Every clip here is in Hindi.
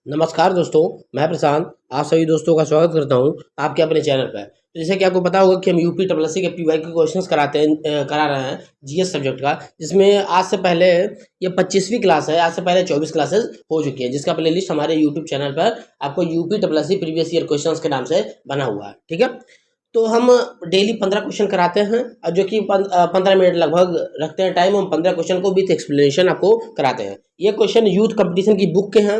नमस्कार दोस्तों, मैं प्रशांत आप सभी दोस्तों का स्वागत करता हूं आपके अपने चैनल पर। तो जैसे कि आपको पता होगा कि हम यूपी ट्रिपल एससी के पीवाई के क्वेश्चंस करा रहे हैं जीएस सब्जेक्ट का, जिसमें आज से पहले ये 25वीं क्लास है। आज से पहले 24 क्लासेस हो चुकी है, जिसका प्लेलिस्ट हमारे यूट्यूब चैनल पर आपको UP triple SC previous year questions के नाम से बना हुआ है। ठीक है, तो हम डेली 15 क्वेश्चन कराते हैं और जो कि 15 मिनट लगभग रखते हैं टाइम। हम 15 क्वेश्चन को विथ एक्सप्लेनेशन आपको कराते हैं। ये क्वेश्चन यूथ कंपटीशन की बुक के हैं,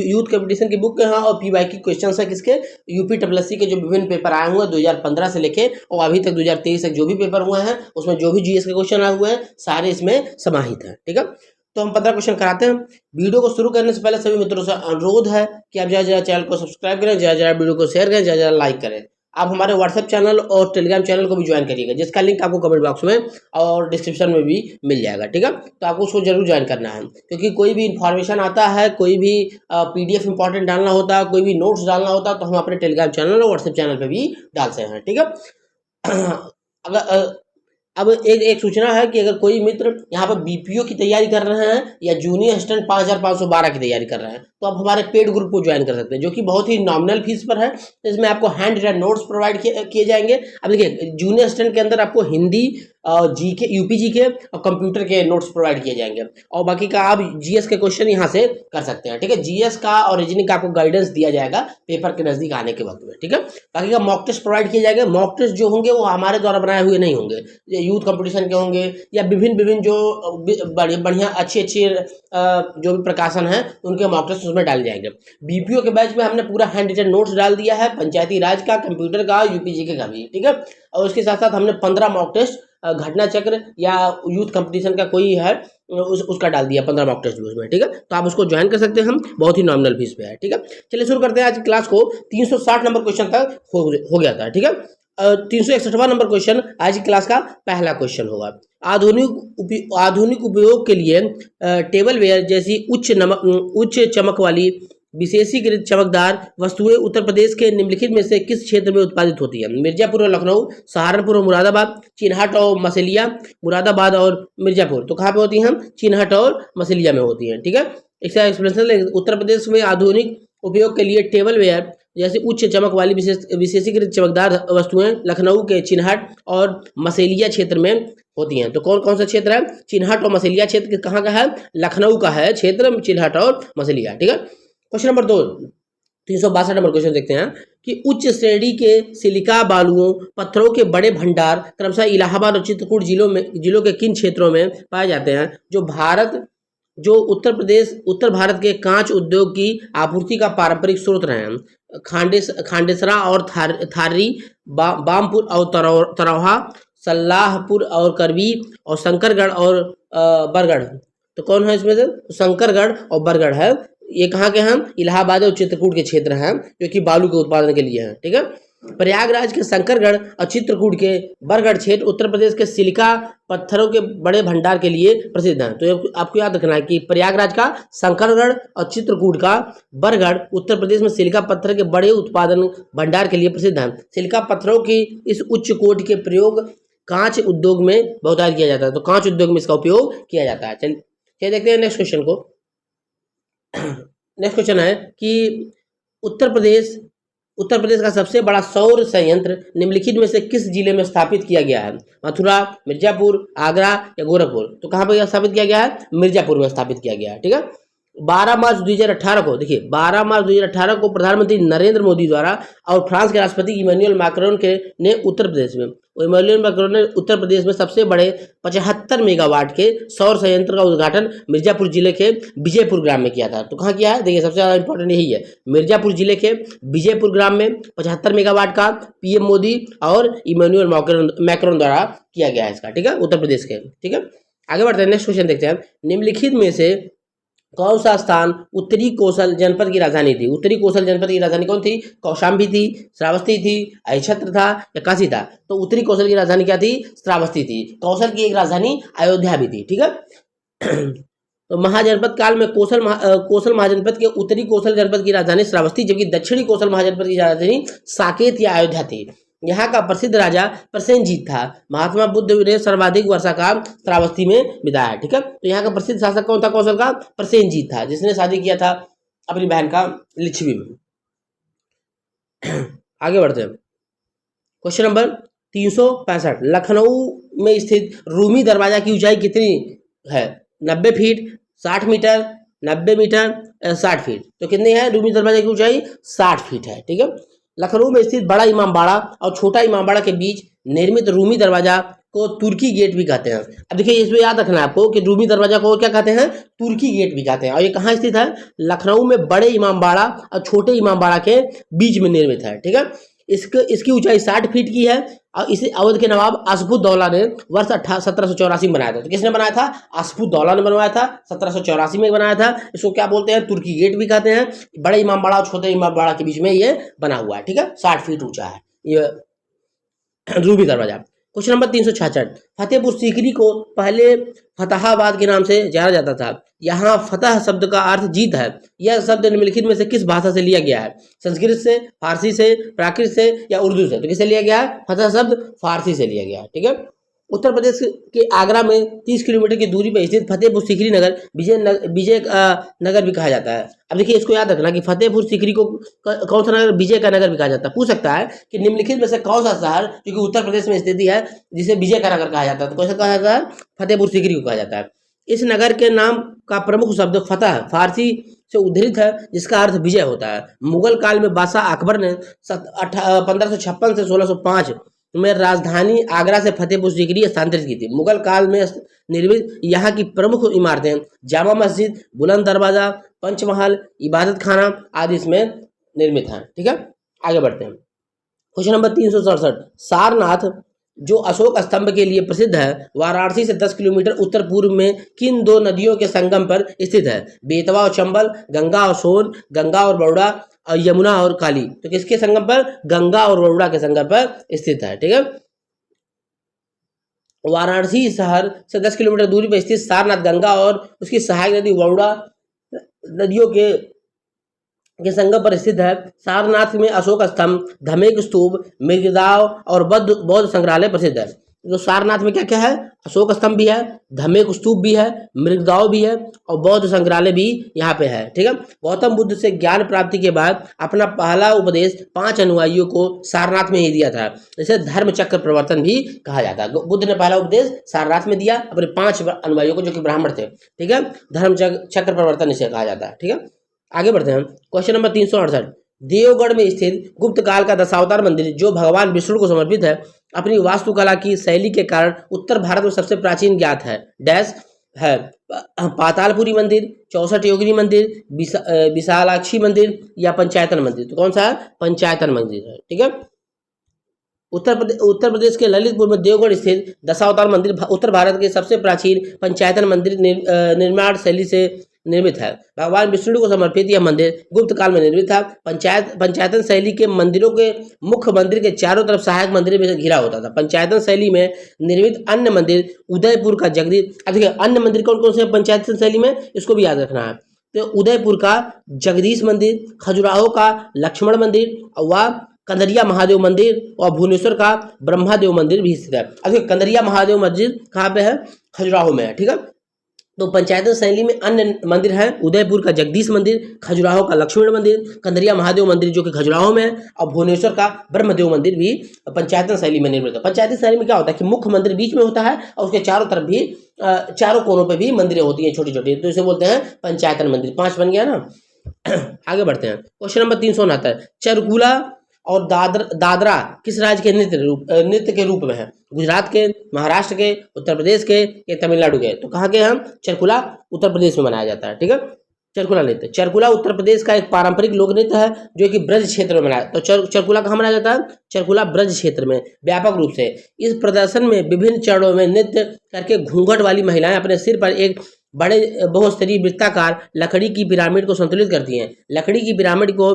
यूथ कंपटीशन की बुक के हैं और पीवाई की क्वेश्चन है किसके, यूपी ट्रिपल एससी के जो विभिन्न पेपर आए हुए हैं 2015 से लेके और अभी तक 2023 तक जो भी पेपर हुए हैं उसमें जो भी जीएस के क्वेश्चन आए हुए हैं सारे इसमें समाहित हैं। ठीक है, तो हम 15 क्वेश्चन कराते हैं। वीडियो को शुरू करने से पहले सभी मित्रों से अनुरोध है कि आप ज़्यादा चैनल को सब्सक्राइब करें, ज़्यादा वीडियो को शेयर करें, ज़्यादा लाइक करें। आप हमारे व्हाट्सएप चैनल और टेलीग्राम चैनल को भी ज्वाइन करिएगा, जिसका लिंक आपको कमेंट बॉक्स में और डिस्क्रिप्शन में भी मिल जाएगा। ठीक है, तो आपको उसको जरूर ज्वाइन करना है, क्योंकि कोई भी इन्फॉर्मेशन आता है, कोई भी पीडीएफ इंपॉर्टेंट डालना होता है, कोई भी नोट्स डालना होता है, तो हम अपने टेलीग्राम चैनल और व्हाट्सएप चैनल पर भी डालते हैं। ठीक है, अगर अब एक एक सूचना है कि अगर कोई मित्र यहाँ पर बीपीओ की तैयारी कर रहे हैं या जूनियर असिस्टेंट 5512 की तैयारी कर रहे हैं, तो आप हमारे पेड ग्रुप को ज्वाइन कर सकते हैं, जो कि बहुत ही नॉमिनल फीस पर है। इसमें आपको हैंड रिटन नोट्स प्रोवाइड किए जाएंगे। अब देखिए, जूनियर असिस्टेंट के अंदर आपको हिंदी, जीके, यूपी जीके और कंप्यूटर के नोट्स प्रोवाइड किए जाएंगे और बाकी का आप जीएस के क्वेश्चन यहाँ से कर सकते हैं। ठीक है, जीएस का और रीजनिंग का आपको गाइडेंस दिया जाएगा पेपर के नजदीक आने के वक्त में। ठीक है, बाकी का मॉक टेस्ट प्रोवाइड किए जाएंगे। मॉक टेस्ट जो होंगे वो हमारे द्वारा बनाए हुए नहीं होंगे, यूथ कंपटीशन के होंगे या विभिन्न जो बढ़िया अच्छे जो भी प्रकाशन है उनके मॉक टेस्ट उसमें डाले जाएंगे। बीपीओ के बैच में हमने पूरा हैंड रिटन नोट्स डाल दिया है, पंचायती राज का, कंप्यूटर का, यूपीजीके का भी। ठीक है, और उसके साथ साथ हमने 15 मॉक टेस्ट घटना चक्र या यूथ कंपटीशन का कोई है उसका डाल दिया 15 मॉक टेस्ट भी उसमें। ठीक है, तो आप उसको ज्वाइन कर सकते हैं, हम बहुत ही नॉमिनल फीस पे है। ठीक है, चलिए शुरू करते हैं। आज की क्लास को 360 नंबर क्वेश्चन तक हो गया था। ठीक है, 361वां नंबर क्वेश्चन आज की क्लास का पहला क्वेश्चन होगा। आधुनिक उपयोग के लिए टेबल वेयर जैसी उच्च चमक वाली विशेषीकृत चमकदार वस्तुएं उत्तर प्रदेश के निम्नलिखित में से किस क्षेत्र में उत्पादित होती है? मिर्जापुर और लखनऊ, सहारनपुर और मुरादाबाद, चिन्हट और मसेलिया, मुरादाबाद और मिर्जापुर। तो कहाँ पे होती हैं? चिन्हट और मसेलिया में होती हैं। ठीक है, इसका एक्सप्लेनेशन, उत्तर प्रदेश में आधुनिक उपयोग के लिए टेबल वेयर जैसे उच्च चमक वाली विशेषीकृत चमकदार वस्तुएं लखनऊ के चिन्हट और मसेलिया क्षेत्र में होती हैं। तो कौन कौन सा क्षेत्र है? चिन्हट और मसेलिया क्षेत्र कहाँ का है? लखनऊ का है क्षेत्र, चिन्हट और मसेलिया। ठीक है, क्वेश्चन नंबर 2, 362 नंबर क्वेश्चन देखते हैं कि उच्च श्रेणी के सिलिका बालुओं पत्थरों के बड़े भंडार क्रमशः इलाहाबाद और चित्रकूट जिलों के किन क्षेत्रों में पाए जाते हैं, जो उत्तर भारत के कांच उद्योग की आपूर्ति का पारंपरिक स्रोत रहे हैं? खांडेसरा और थारी, बामपुर और तरौहा, सल्लाहपुर और करवी और शंकरगढ़ और बरगढ़। तो कौन है इसमें से? शंकरगढ़ और बरगढ़ है। ये कहाँ के हैं? इलाहाबाद और चित्रकूट के क्षेत्र हैं, जो कि बालू के उत्पादन के लिए हैं। ठीक है, प्रयागराज के शंकरगढ़ और चित्रकूट के बरगढ़ क्षेत्र उत्तर प्रदेश के सिलिका पत्थरों के बड़े भंडार के लिए प्रसिद्ध हैं। तो आपको याद रखना है कि प्रयागराज का शंकरगढ़ और चित्रकूट का बरगढ़ उत्तर प्रदेश में सिलिका पत्थर के बड़े उत्पादन भंडार के लिए प्रसिद्ध हैं। सिलिका पत्थरों की इस उच्च कोटि के प्रयोग कांच उद्योग में बहुत किया जाता है, तो कांच उद्योग में इसका उपयोग किया जाता है। चलिए देखते हैं नेक्स्ट क्वेश्चन को। नेक्स्ट क्वेश्चन है कि उत्तर प्रदेश का सबसे बड़ा सौर संयंत्र निम्नलिखित में से किस जिले में स्थापित किया गया है? मथुरा, मिर्जापुर, आगरा या गोरखपुर। तो कहाँ पर स्थापित किया गया है? मिर्जापुर में स्थापित किया गया है। ठीक है, 12 मार्च 2018 को, देखिए 12 मार्च 2018 को प्रधानमंत्री नरेंद्र मोदी द्वारा और फ्रांस के राष्ट्रपति इमैनुअल मैक्रोन ने उत्तर प्रदेश में सबसे बड़े 75 मेगावाट के सौर संयंत्र का उद्घाटन मिर्जापुर जिले के विजयपुर ग्राम में किया था। तो कहाँ किया है? देखिए सबसे ज़्यादा इंपॉर्टेंट यही है, मिर्जापुर जिले के विजयपुर ग्राम में 75 मेगावाट का पीएम मोदी और इमैनुअल मैक्रोन द्वारा किया गया है इसका। ठीक है, उत्तर प्रदेश के। ठीक है, आगे बढ़ते हैं, नेक्स्ट क्वेश्चन देखते हैं। निम्नलिखित में से कौन सा स्थान उत्तरी कोसल जनपद की राजधानी थी? उत्तरी कोसल जनपद की राजधानी कौन थी? कौशाम्बी थी, श्रावस्ती थी, अहिच्छत्र था या काशी था? तो उत्तरी कोसल की राजधानी क्या थी? श्रावस्ती थी। कौशल की एक राजधानी अयोध्या भी थी। ठीक है, तो महाजनपद काल में कोसल महाजनपद के उत्तरी कोसल जनपद की राजधानी श्रावस्ती, जबकि दक्षिणी कोसल महाजनपद की राजधानी साकेत या अयोध्या थी। यहाँ का प्रसिद्ध राजा प्रसेनजीत था। महात्मा बुद्ध ने सर्वाधिक वर्षाकाल श्रावस्ती में बिताया। ठीक है, तो यहाँ का प्रसिद्ध शासक कौन था? कौशल का प्रसेनजीत था, जिसने शादी किया था अपनी बहन का लिच्छवी में। आगे बढ़ते हैं। क्वेश्चन नंबर 365, लखनऊ में स्थित रूमी दरवाजा की ऊंचाई कितनी है? 90 फीट, 60 मीटर, 90 मीटर, 60 फीट। तो कितनी है रूमी दरवाजा की ऊंचाई? 60 फीट है। ठीक है। लखनऊ में स्थित बड़ा इमामबाड़ा और छोटा इमामबाड़ा के बीच निर्मित रूमी दरवाजा को तुर्की गेट भी कहते हैं। अब देखिए इसमें याद रखना है आपको कि रूमी दरवाजा को क्या कहते हैं? तुर्की गेट भी कहते हैं। और ये कहाँ स्थित है? लखनऊ में बड़े इमामबाड़ा और छोटे इमामबाड़ा के बीच में निर्मित है। ठीक है। इसकी ऊंचाई 60 फीट की है और इसे अवध के नवाब आसफुद्दौला ने वर्ष 1784 में बनाया था। तो किसने बनाया था? आसफुद्दौला ने बनवाया था, 1784 में बनाया था। इसको क्या बोलते हैं? तुर्की गेट भी कहते हैं। बड़े इमामबाड़ा और छोटे इमामबाड़ा के बीच में ये बना हुआ है। ठीक है। 60 फीट ऊंचा है ये रूबी दरवाजा। क्वेश्चन नंबर 366, फतेहपुर सीकरी को पहले फतहाबाद के नाम से जाना जाता था। यहाँ फतह शब्द का अर्थ जीत है। यह शब्द निम्नलिखित में से किस भाषा से लिया गया है? संस्कृत से, फारसी से, प्राकृत से या उर्दू से? तो किससे लिया गया है? फतह शब्द फारसी से लिया गया है। ठीक है। उत्तर प्रदेश के आगरा में 30 किलोमीटर की दूरी पर स्थित फतेहपुर सीकरी नगर विजय नगर भी कहा जाता है। अब देखिए इसको याद रखना कि फतेहपुर सीकरी को कौन सा नगर? विजय का नगर भी कहा जाता है। पूछ सकता है कि निम्नलिखित में से कौन सा शहर जो कि उत्तर प्रदेश में स्थित है जिसे विजय का नगर कहा जाता है? तो कौन सा कहा जाता है? फतेहपुर सीकरी को कहा जाता है। इस नगर के नाम का प्रमुख शब्द फतह फारसी से उद्धृत है जिसका अर्थ विजय होता है। मुगल काल में बादशाह अकबर ने 1556 से 1605 में राजधानी आगरा से फतेहपुर सीकरी स्थानांतरित की थी। मुगल काल में निर्मित यहाँ की प्रमुख इमारतें जामा मस्जिद, बुलंद दरवाजा, पंचमहल, इबादत खाना आदि इसमें निर्मित हैं। ठीक है। आगे बढ़ते हैं। क्वेश्चन नंबर 367, सारनाथ जो अशोक स्तंभ के लिए प्रसिद्ध है वाराणसी से 10 किलोमीटर उत्तर पूर्व में किन दो नदियों के संगम पर स्थित है? बेतवा और चंबल, गंगा और सोन, गंगा और बरुड़ा, यमुना और काली। तो किसके संगम पर? गंगा और बरुड़ा के संगम पर स्थित है। ठीक है। वाराणसी शहर से 10 किलोमीटर दूरी पर स्थित सारनाथ गंगा और उसकी सहायक नदी बरुड़ा नदियों के संगम पर स्थित है। सारनाथ में अशोक स्तंभ, धमेक स्तूप, मृगदाव और बौद्ध संग्रहालय प्रसिद्ध है। तो सारनाथ में क्या क्या है? अशोक स्तंभ भी है, धमेक स्तूप भी है, मृगदाव भी है और बौद्ध संग्रहालय भी यहाँ पे है। ठीक है। गौतम बुद्ध से ज्ञान प्राप्ति के बाद अपना पहला उपदेश 5 अनुयायियों को सारनाथ में ही दिया था। इसे धर्म चक्र प्रवर्तन भी कहा जाता है। बुद्ध ने पहला उपदेश सारनाथ में दिया अपने 5 अनुयायियों को जो कि ब्राह्मण थे। ठीक है। धर्म चक्र प्रवर्तन इसे कहा जाता है। ठीक है। आगे बढ़ते हैं। क्वेश्चन नंबर 368, देवगढ़ में स्थित गुप्त काल का दशावतार मंदिर जो भगवान विष्णु को समर्पित है अपनी वास्तुकला की शैली के कारण उत्तर भारत में सबसे प्राचीन ज्ञात है। डैश है पातालपुरी मंदिर, 64 योगिनी मंदिर, विशालाक्षी मंदिर या पंचायतन मंदिर? तो कौन सा है? पंचायतन मंदिर है। ठीक है। उत्तर प्रदेश के ललितपुर में देवगढ़ स्थित दशावतार मंदिर उत्तर भारत के सबसे प्राचीन पंचायतन मंदिर निर्माण शैली से निर्मित है। भगवान विष्णु को समर्पित यह मंदिर गुप्त काल में निर्मित था। पंचायतन शैली के मंदिरों के मुख्य मंदिर के चारों तरफ सहायक मंदिर में घिरा होता था। पंचायतन शैली में निर्मित अन्य मंदिर उदयपुर का जगदीश। अब देखिए अन्य मंदिर कौन कौन से हैं पंचायतन शैली में? इसको भी याद रखना है। तो उदयपुर का जगदीश मंदिर, खजुराहो का लक्ष्मण मंदिर व कंदरिया महादेव मंदिर और भुवनेश्वर का ब्रह्मादेव मंदिर भी स्थित है। अब कंदरिया महादेव मंदिर कहाँ पे है? खजुराहो में है। ठीक है। तो पंचायतन शैली में अन्य मंदिर हैं उदयपुर का जगदीश मंदिर, खजुराहो का लक्ष्मण मंदिर, कंदरिया महादेव मंदिर जो कि खजुराहो में है और भुवनेश्वर का ब्रह्मदेव मंदिर भी पंचायतन शैली में निर्मित है। पंचायतन शैली में क्या होता है कि मुख्य मंदिर बीच में होता है और उसके चारों तरफ भी चारों कोनों पे भी मंदिरें होती हैं छोटी छोटी। तो इसे बोलते हैं पंचायतन मंदिर। 5 बन गया ना। आगे बढ़ते हैं। क्वेश्चन नंबर 369, चरकुला और दादरा किस राज्य के नृत्य के रूप में है? गुजरात के, महाराष्ट्र के, उत्तर प्रदेश के या तमिलनाडु के? तो कहाँ के हम? चरकुला उत्तर प्रदेश में मनाया जाता है। ठीक है। चरकुला नृत्य, चरकुला उत्तर प्रदेश का एक पारंपरिक लोक नृत्य है जो कि ब्रज क्षेत्र में मनाया। तो चरकुला कहाँ मनाया जाता है? चरकुला ब्रज क्षेत्र में व्यापक रूप से। इस प्रदर्शन में विभिन्न चरणों में नृत्य करके घूंघट वाली महिलाएं अपने सिर पर एक बड़े बहुस्तरीय वृत्ताकार लकड़ी की पिरामिड को संतुलित करती हैं। लकड़ी की पिरामिड को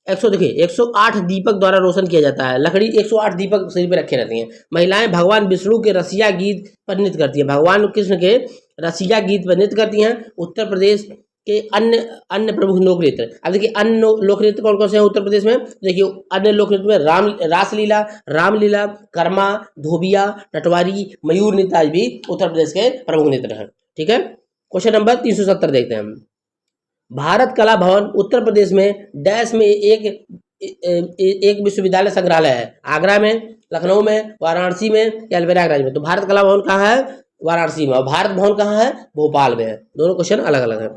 108 दीपक द्वारा रोशन किया जाता है। लकड़ी 108 दीपक शरीर पे रखे रहती हैं। महिलाएं भगवान विष्णु के रसिया गीत पर नृत्य करती हैं। भगवान कृष्ण के रसिया गीत पर नृत्य करती हैं। उत्तर प्रदेश के अन्य प्रमुख लोक नृत्य। अब देखिए अन्य लोक नृत्य कौन कौन से हैं उत्तर प्रदेश में? देखिए अन्य लोक नृत्य में रासलीला, रामलीला, कर्मा, धोबिया, नटवारी, मयूर नृत्य आज भी उत्तर प्रदेश के प्रमुख नृत्य हैं। ठीक है। क्वेश्चन नंबर 370 देखते हैं हम। भारत कला भवन उत्तर प्रदेश में डैश में एक विश्वविद्यालय संग्रहालय है, आगरा में, लखनऊ में, वाराणसी में या प्रयागराज में। तो भारत कला भवन कहाँ है? वाराणसी में। और भारत भवन कहाँ है? भोपाल में है। दोनों क्वेश्चन अलग अलग है।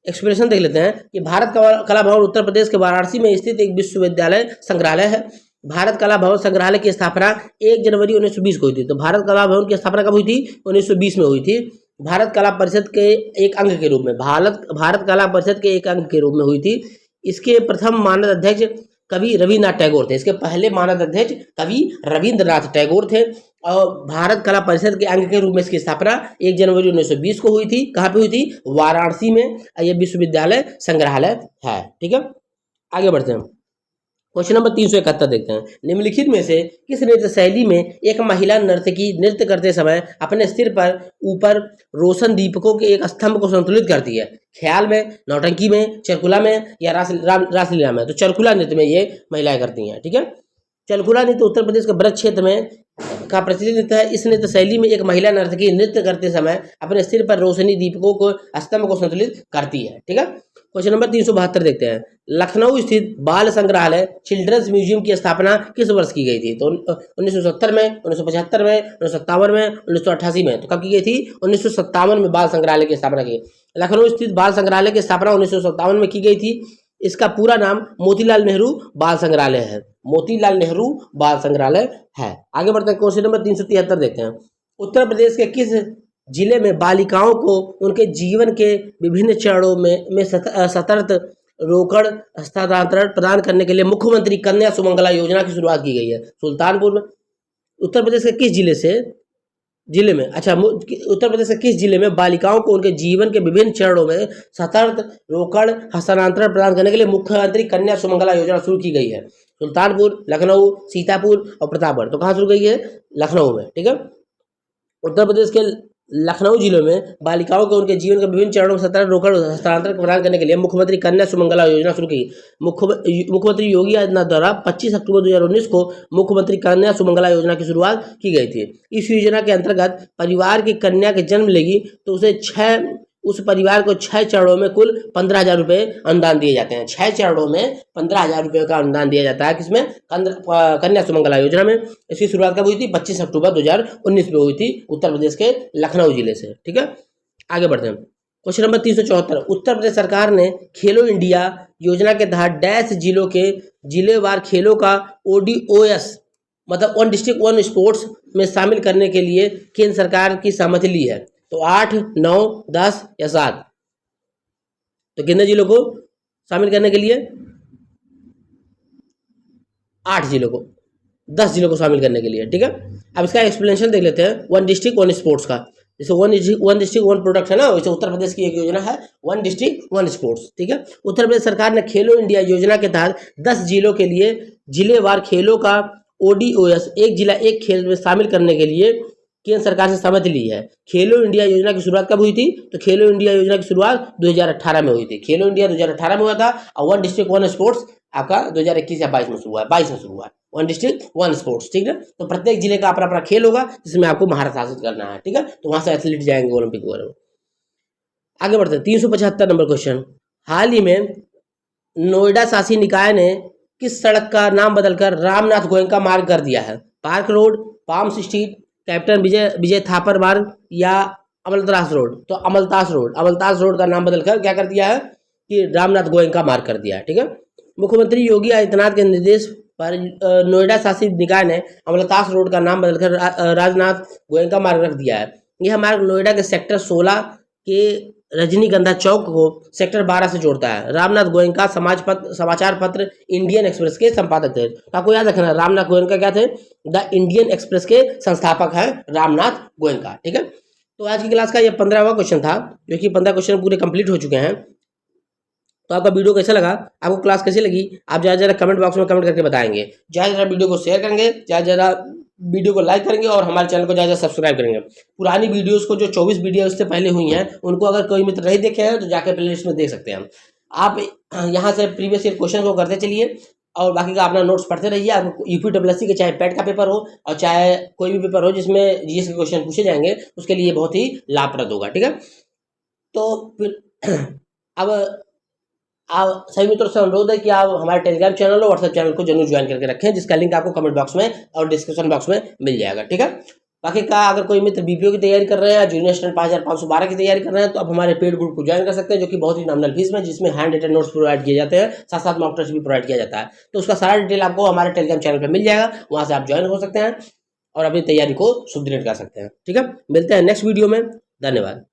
एक्सप्लेनेशन देख लेते हैं कि भारत कला भवन उत्तर प्रदेश के वाराणसी में स्थित एक विश्वविद्यालय संग्रहालय है। भारत कला भवन संग्रहालय की स्थापना 1 जनवरी 1920 को हुई थी। तो भारत कला भवन की स्थापना कब हुई थी? 1920 में हुई थी। भारत कला परिषद के एक अंग के रूप में, भारत कला परिषद के एक अंग के रूप में हुई थी। इसके प्रथम मानद अध्यक्ष कवि रविन्द्रनाथ टैगोर थे। इसके पहले मानद अध्यक्ष कवि रविन्द्रनाथ टैगोर थे। और भारत कला परिषद के अंग के रूप में इसकी स्थापना 1 जनवरी 1920 को हुई थी। कहाँ पे हुई थी? वाराणसी में। यह विश्वविद्यालय संग्रहालय है। ठीक है, आगे बढ़ते हैं। क्वेश्चन नंबर 371 देखते हैं। निम्नलिखित में से किस नृत्य शैली में एक महिला नर्तकी नृत्य करते समय अपने सिर पर ऊपर रोशन दीपकों के एक स्तंभ को संतुलित करती है? ख्याल में, नौटंकी में, चरकुला में या रासलीला में? तो चरकुला नृत्य में ये महिलाएं करती हैं। ठीक है, चरकुला नृत्य उत्तर प्रदेश के ब्रज क्षेत्र में का प्रचलित नृत्य है। इस नृत्य शैली में एक महिला नर्तकी नृत्य करते समय अपने सिर पर रोशनी दीपकों को स्तंभ को संतुलित करती है। ठीक है, क्वेश्चन नंबर 372 देखते हैं। लखनऊ स्थित बाल संग्रहालय चिल्ड्रंस म्यूजियम की स्थापना किस वर्ष की गई थी? तो 1970 में, 1975 में, 1957 में, 1988 में? तो कब की गई थी? 1957 में बाल संग्रहालय की स्थापना की। लखनऊ स्थित बाल संग्रहालय की स्थापना 1957 में की गई थी। इसका पूरा नाम मोतीलाल नेहरू बाल संग्रहालय है। मोतीलाल नेहरू बाल संग्रहालय है। आगे बढ़ते हैं। क्वेश्चन नंबर 373 देखते हैं। उत्तर प्रदेश के किस जिले में बालिकाओं को उनके जीवन के विभिन्न चरणों में सतत रोकड़ हस्तांतरण प्रदान करने के लिए मुख्यमंत्री कन्या सुमंगला योजना की शुरुआत की गई है? सुल्तानपुर में। उत्तर प्रदेश के किस जिले में उत्तर प्रदेश के किस जिले में बालिकाओं को उनके जीवन के विभिन्न चरणों में सतत रोकड़ हस्तांतरण प्रदान करने के लिए मुख्यमंत्री कन्या सुमंगला योजना शुरू की गई है? सुल्तानपुर, लखनऊ, सीतापुर और प्रतापगढ़। तो कहाँ शुरू की गई है? लखनऊ में। ठीक है, उत्तर प्रदेश के लखनऊ जिले में बालिकाओं को उनके जीवन के विभिन्न चरणों में सतत रोकड़ हस्तांतरण प्रदान करने के लिए मुख्यमंत्री कन्या सुमंगला योजना शुरू की। मुख्यमंत्री योगी आदित्यनाथ द्वारा 25 अक्टूबर 2019 को मुख्यमंत्री कन्या सुमंगला योजना की शुरुआत की गई थी। इस योजना के अंतर्गत परिवार की कन्या के जन्म लेगी तो उस परिवार को 6 चरणों में कुल 15,000 रुपये अनुदान दिए जाते हैं। 6 चरणों में 15,000 रुपये का अनुदान दिया जाता है। किसमें? कन्या सुमंगला योजना में। इसकी शुरुआत कब हुई थी? 25 अक्टूबर 2019 में हुई थी, उत्तर प्रदेश के लखनऊ जिले से। ठीक है, आगे बढ़ते हैं। Question number 374। उत्तर प्रदेश सरकार ने खेलो इंडिया योजना के तहत डैश जिलों के जिलेवार खेलों का ODOS मतलब वन डिस्ट्रिक्ट वन स्पोर्ट्स में शामिल करने के लिए केंद्र सरकार की सहमति ली है। तो 8, 9, 10 या 7? तो कितने जिलों को शामिल करने के लिए? 8 जिलों को, 10 जिलों को शामिल करने के लिए। ठीक है, अब इसका एक्सप्लेनेशन देख लेते हैं। वन डिस्ट्रिक्ट वन स्पोर्ट्स का, जैसे वन डिस्ट्रिक्ट वन प्रोडक्ट है ना, वैसे उत्तर प्रदेश की एक योजना है वन डिस्ट्रिक्ट वन स्पोर्ट्स। ठीक है, उत्तर प्रदेश सरकार ने खेलो इंडिया योजना के तहत 10 जिलों के लिए जिलेवार खेलों का ODOS एक जिला एक खेल में शामिल करने के लिए केंद्र सरकार से सहमति ली है। खेलो इंडिया योजना की शुरुआत कब हुई थी? तो खेलो इंडिया योजना की शुरुआत 2018 में हुई थी। खेलो इंडिया 2018 में हुआ था और वन डिस्ट्रिक्ट वन स्पोर्ट्स आपका 2021 या 22 में शुरू हुआ है। 22 में शुरू हुआ है वन डिस्ट्रिक्ट वन स्पोर्ट्स। ठीक है, तो प्रत्येक जिले का अपना अपना खेल होगा जिसमें आपको महारत हासिल करना है। ठीक है, तो वहां से एथलीट जाएंगे ओलंपिक वगैरह में। आगे बढ़ते हैं। 375 नंबर क्वेश्चन। हाल ही में नोएडा शासी निकाय ने किस सड़क का नाम बदलकर रामनाथ गोयनका मार्ग कर दिया है? Park road, palms street, captain Vijay Thapar Marg या अमलतास रोड? तो अमलतास रोड का नाम बदलकर क्या कर दिया है कि रामनाथ गोयनका मार्ग कर दिया है। ठीक है, मुख्यमंत्री योगी आदित्यनाथ के निर्देश पर नोएडा शासी निकाय ने अमलतास रोड का नाम बदलकर राजनाथ गोयनका मार्ग रख दिया है। यह मार्ग नोएडा के सेक्टर 16 के रजनीगंधा चौक को सेक्टर 12 से जोड़ता है। रामनाथ गोयनका समाचार पत्र इंडियन एक्सप्रेस के संपादक थे। तो आपको याद रखना रामनाथ गोयनका क्या थे? द इंडियन एक्सप्रेस के संस्थापक हैं रामनाथ गोयनका। ठीक है, तो आज की क्लास का ये 15वां क्वेश्चन था, जो कि 15 क्वेश्चन पूरे कंप्लीट हो चुके हैं। तो आपका वीडियो कैसा लगा, आपको क्लास कैसी लगी, आप ज़्यादा कमेंट बॉक्स में कमेंट करके बताएंगे। ज़्यादा वीडियो को शेयर करेंगे, ज़्यादा वीडियो को लाइक करेंगे और हमारे चैनल को ज़्यादा सब्सक्राइब करेंगे। पुरानी वीडियोस को जो 24 वीडियो उससे पहले हुई हैं उनको अगर कोई मित्र नहीं देखे हैं तो जाकर प्लेलिस्ट में देख सकते हैं। आप यहाँ से प्रीवियस ईयर क्वेश्चन को करते चलिए और बाकी का अपना नोट्स पढ़ते रहिए। आपको UPSSC के चाहे पेट का पेपर हो और चाहे कोई भी पेपर हो जिसमें GS के क्वेश्चन पूछे जाएंगे, उसके लिए बहुत ही लाभप्रद होगा। ठीक है, तो फिर अब आप सभी मित्रों से अनुरोध है कि आप हमारे टेलीग्राम चैनल और व्हाट्सएप चैनल को जरूर ज्वाइन करके रखें, जिसका लिंक आपको कमेंट बॉक्स में और डिस्क्रिप्शन बॉक्स में मिल जाएगा। ठीक है, बाकी का अगर कोई मित्र बीपीओ की तैयारी कर रहे हैं या जूनियर स्टूडेंट 5512 की तैयारी कर रहे हैं तो आप हमारे पेड ग्रुप को ज्वाइन कर सकते हैं, जो कि बहुत ही नॉमिनल फीस में, जिसमें हैंड रिटन नोट्स प्रोवाइड किए जाते हैं, साथ साथ मॉक टेस्ट भी प्रोवाइड किया जाता है। तो उसका सारा डिटेल आपको हमारे टेलीग्राम चैनल पर मिल जाएगा, वहां से आप ज्वाइन हो सकते हैं और अपनी तैयारी को सुदृढ़ कर सकते हैं। ठीक है, मिलते हैं नेक्स्ट वीडियो में। धन्यवाद।